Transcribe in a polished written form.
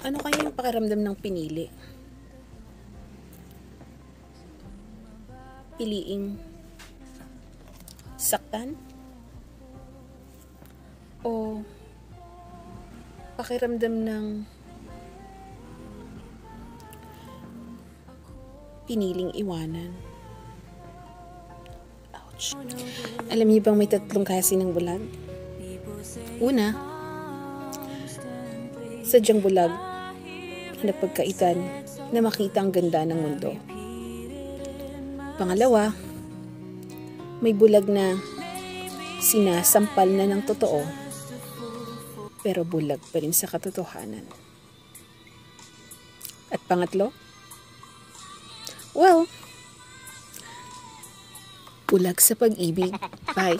Ano kaya yung pakiramdam ng pinili? Piliing saktan? O pakiramdam ng piniling iwanan? Ouch. Alam niyo bang may tatlong klase ng bulag? Una, sadyang bulag na pagkaitan na makita ang ganda ng mundo. Pangalawa, may bulag na sinasampal na ng totoo pero bulag pa rin sa katotohanan. At pangatlo, well, bulag sa pag-ibig. Bye.